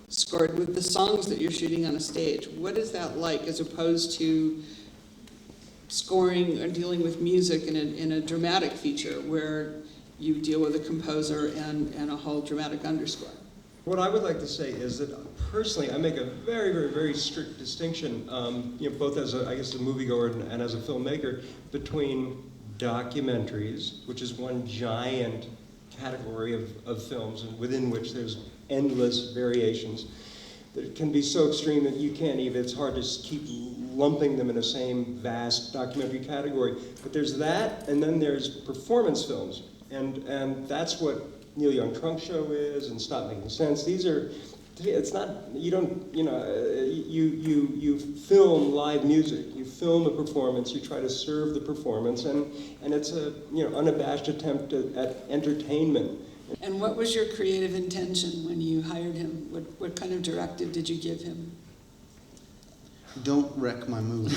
scored with the songs that you're shooting on a stage. What is that like as opposed to scoring or dealing with music in a dramatic feature where you deal with a composer and a whole dramatic underscore? What I would like to say is that personally, I make a very, very, very strict distinction, both as a moviegoer and as a filmmaker, between documentaries, which is one giant category of films, and within which there's endless variations that can be so extreme that you can't even, it's hard to keep lumping them in the same vast documentary category. But there's that, and then there's performance films. And that's what Neil Young Trunk Show is, and Stop Making Sense. These are, it's not, you don't, you film live music, you film a performance, you try to serve the performance, and it's a, unabashed attempt at entertainment. And what was your creative intention when you hired him? What kind of directive did you give him? Don't wreck my movie.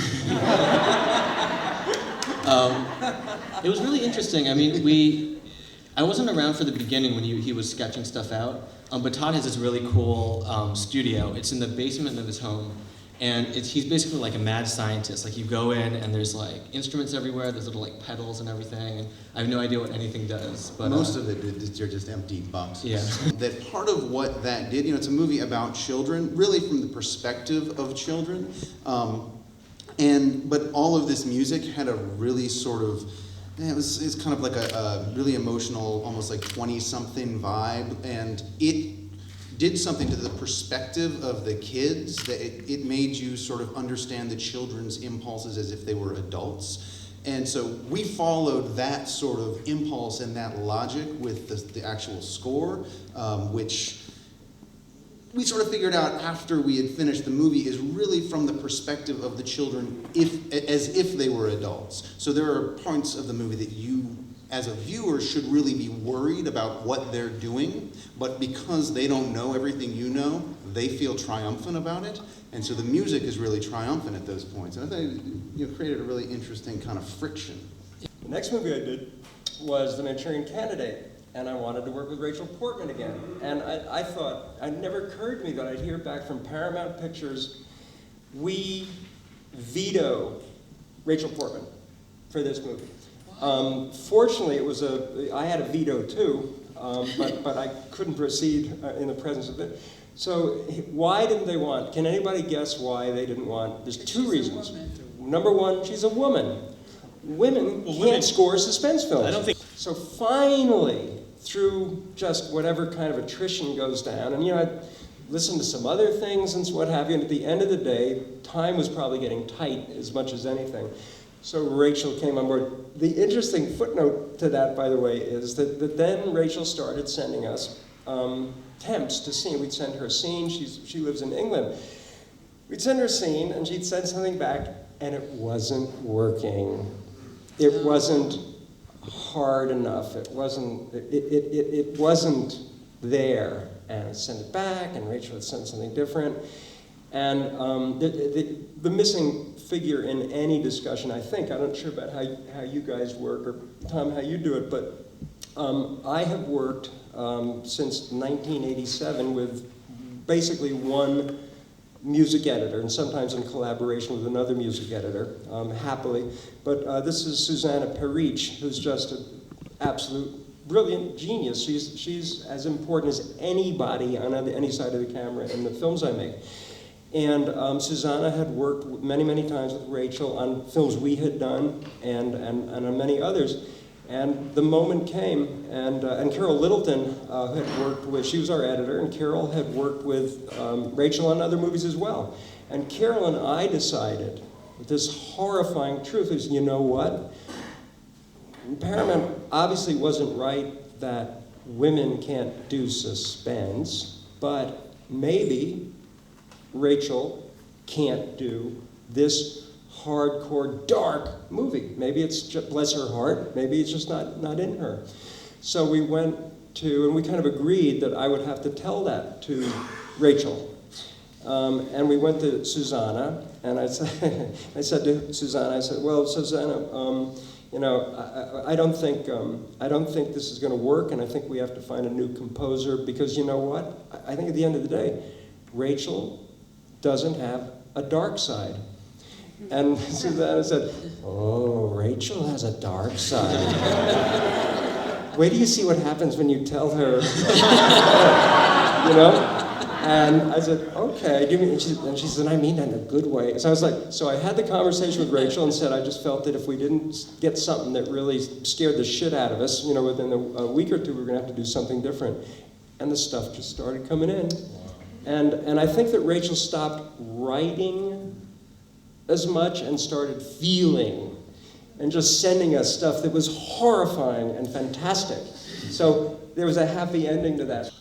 It was really interesting. I mean, I wasn't around for the beginning when he was sketching stuff out, but Todd has this really cool studio. It's in the basement of his home, and he's basically like a mad scientist. Like, you go in and there's like instruments everywhere, there's little like pedals and everything, and I have no idea what anything does. But most of it are just empty boxes. Yeah. That part of what that did, it's a movie about children, really from the perspective of children, but all of this music had a really sort of, it's kind of like a really emotional, almost like 20-something vibe, and it did something to the perspective of the kids, that it made you sort of understand the children's impulses as if they were adults. And so we followed that sort of impulse and that logic with the actual score, which we sort of figured out after we had finished the movie is really from the perspective of the children as if they were adults. So there are points of the movie that you, as a viewer, should really be worried about what they're doing, but because they don't know everything you know, they feel triumphant about it, and so the music is really triumphant at those points. And I think it created a really interesting kind of friction. The next movie I did was The Nigerian Candidate, and I wanted to work with Rachel Portman again. And I thought, it never occurred to me that I'd hear back from Paramount Pictures, we veto Rachel Portman for this movie. Fortunately, I had a veto too, but I couldn't proceed in the presence of it. So why didn't they want, can anybody guess why they didn't want? There's two reasons. Number one, she's a woman. Women can't score suspense films. I don't think. So finally, through just whatever kind of attrition goes down, and I listened to some other things and what have you, and at the end of the day, time was probably getting tight as much as anything. So Rachel came on board. The interesting footnote to that, by the way, is that then Rachel started sending us temps to scene. We'd send her a scene. She lives in England. We'd send her a scene, and she'd send something back, and it wasn't working. It wasn't hard enough. It wasn't there. And I'd send it back, and Rachel would send something different. And the missing figure in any discussion, I think, I'm not sure about how you guys work, or Tom, how you do it, but I have worked since 1987 with basically one music editor, and sometimes in collaboration with another music editor, happily. But this is Susanna Perich, who's just an absolute brilliant genius. She's as important as anybody on any side of the camera in the films I make. And Susanna had worked many, many times with Rachel on films we had done and on many others. And the moment came, and Carol Littleton had worked with, she was our editor, and Carol had worked with Rachel on other movies as well. And Carol and I decided, this horrifying truth is, you know what? Paramount obviously wasn't right that women can't do suspense, but maybe Rachel can't do this hardcore, dark movie. Maybe it's just, bless her heart, maybe it's just not in her. So we went to, and we kind of agreed that I would have to tell that to Rachel. And we went to Susanna, and I said to Susanna, I said, well, Susanna, I don't think this is going to work, and I think we have to find a new composer, because you know what? I think at the end of the day, Rachel doesn't have a dark side. And Susanna said, oh, Rachel has a dark side. Wait till you see what happens when you tell her, you know? And I said, okay, give me, and she said, I mean that in a good way. So I was like, so I had the conversation with Rachel and said, I just felt that if we didn't get something that really scared the shit out of us, you know, within a week or two, we were gonna have to do something different. And the stuff just started coming in. And I think that Rachel stopped writing as much and started feeling and just sending us stuff that was horrifying and fantastic. So there was a happy ending to that.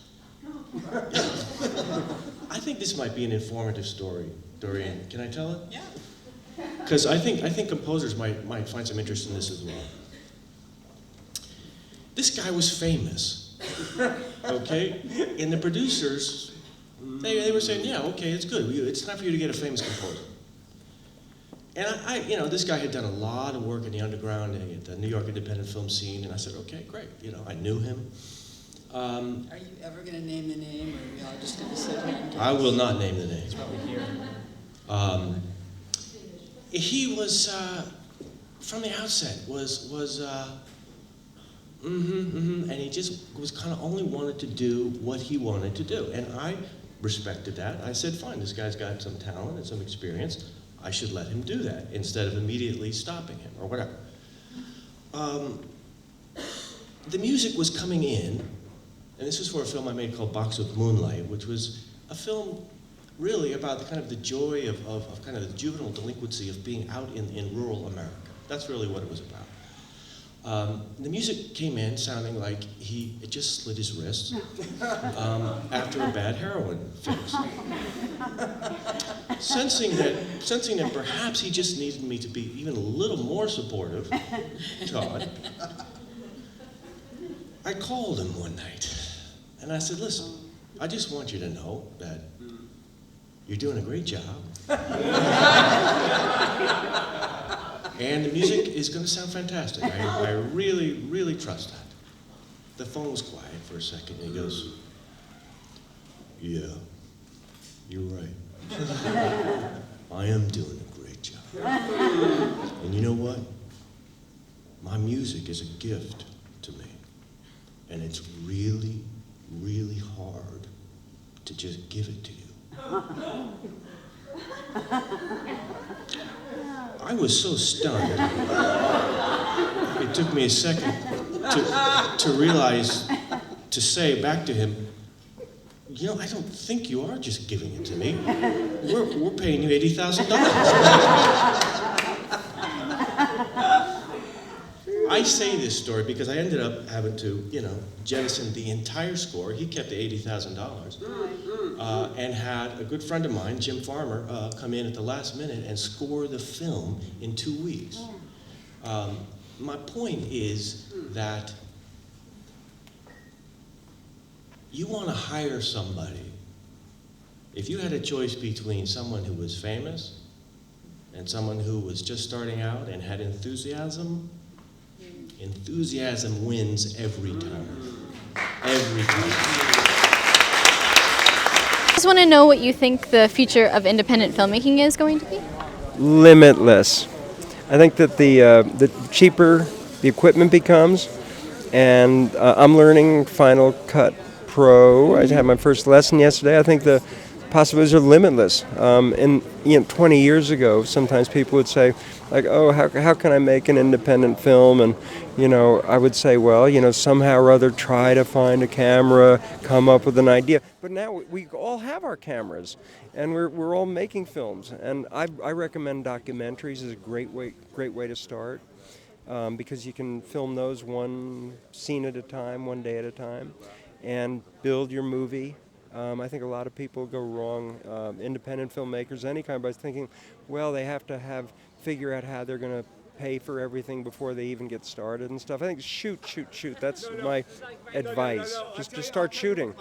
I think this might be an informative story, Doreen. Can I tell it? Yeah. Because I think composers might find some interest in this as well. This guy was famous, okay? And the producers, they were saying, yeah, okay, it's good. It's time for you to get a famous composer. And I, you know, this guy had done a lot of work in the underground at the New York independent film scene, and I said, okay, great. You know, I knew him. Are you ever going to name the name, or are we all just going to sit here and do I will not name the name. That's what we hear. He was, from the outset, and he just was kind of only wanted to do what he wanted to do. And I respected that. I said, fine, this guy's got some talent and some experience. I should let him do that instead of immediately stopping him or whatever. The music was coming in, and this was for a film I made called Box with Moonlight, which was a film really about kind of the joy of kind of the juvenile delinquency of being out in rural America. That's really what it was about. The music came in sounding like he had just slit his wrist after a bad heroin fix. Sensing that perhaps he just needed me to be even a little more supportive, Todd, I called him one night and I said, listen, I just want you to know that you're doing a great job. And the music is going to sound fantastic. I really, really trust that. The phone was quiet for a second, and he goes, yeah, you're right. I am doing a great job. And you know what? My music is a gift to me. And it's really, really hard to just give it to you. I was so stunned. It took me a second to realize, to say back to him, you know, I don't think you are just giving it to me. We're paying you $80,000. I say this story because I ended up having to, you know, jettison the entire score. He kept the $80,000 and had a good friend of mine, Jim Farmer, come in at the last minute and score the film in 2 weeks. My point is that you want to hire somebody. If you had a choice between someone who was famous and someone who was just starting out and had enthusiasm, enthusiasm wins every time. Every time. I just want to know what you think the future of independent filmmaking is going to be. Limitless. I think that the cheaper the equipment becomes, and I'm learning Final Cut Pro. I had my first lesson yesterday. I think the possibilities are limitless. And 20 years ago, sometimes people would say, like, oh, how can I make an independent film? And, I would say, well, somehow or other try to find a camera, come up with an idea. But now we all have our cameras, and we're all making films. And I recommend documentaries as a great way to start, because you can film those one scene at a time, one day at a time, and build your movie. I think a lot of people go wrong, independent filmmakers, any kind, by thinking, well, they have to figure out how they're going to pay for everything before they even get started and stuff. I think shoot. That's my advice. Just start shooting.